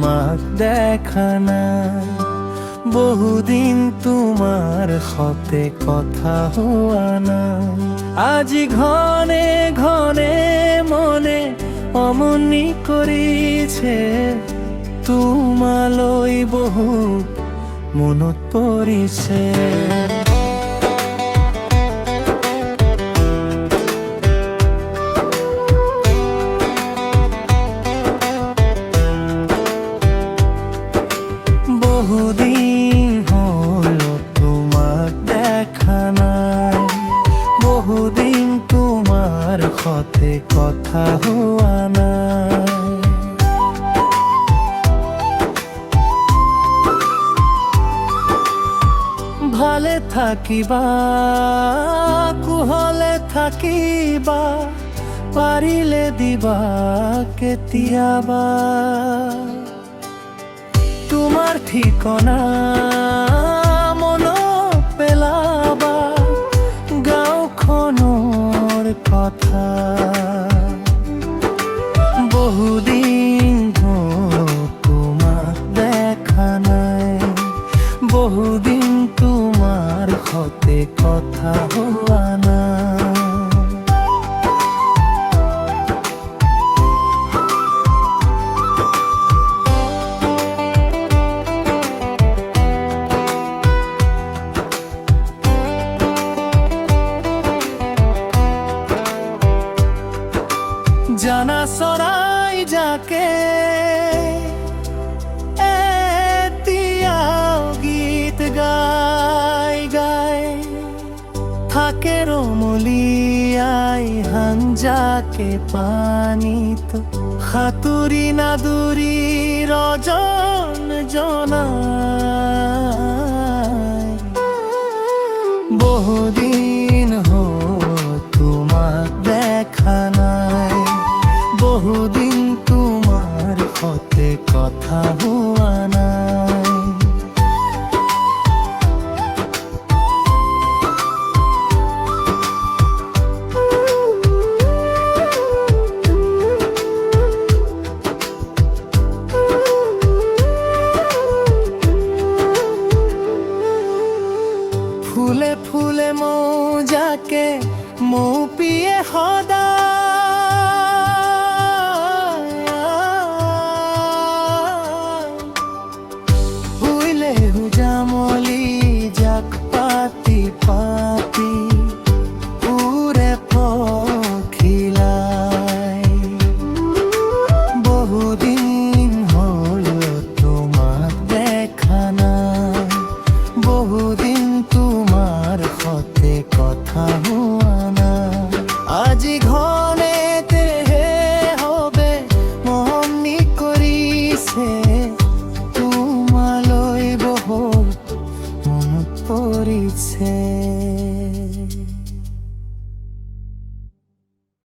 তোমাক দেখা নাই, বহুদিন তোমার হতে কথা হওয়া নাই। আজি ঘনে ঘনে মনে অমনি কৰিছে, তোমালৈ বহু মনত পৰিছে। বহুদিন হল তোমাক দেখা নাই, বহুদিন তোমার হতে কথা হওয়া নাই। ভালে থাকিবা কুহলে থাকিবা, পাৰিলে দিবা কেতিয়াবা তোমার ঠিকনা মনত পেলাবা, গাঁওখনৰ কথা। বহুদিন হল তোমাক দেখা নাই, বহুদিন তোমার হতে কথা হওয়া নাই। জানা চৰাই যাকে এতিয়াও গীত গাই গাই থাকে, ৰমলিয়াই হাঞ্জাকে পানীত সাঁতুৰি নাদুৰি ৰজন জনাই। বহুদিন হল তোমাক দেখা নাই, বহুদিন তোমার হতে কথা হওয়া নাই। ফুলে ফুলে মৌজাকে মৌ পিয়ে সদায়, হুইলে হুজামলি জাক পাতি পাতি উড়ে পখিলাই। বহুদিন হল তোমাক দেখা নাই, বহুদিন তোমার হতে কথা হওয়া নাই। আজি ঘনেতে হবে মনি কৰিছে, তোমালৈ বহুত মনত পৰিছে।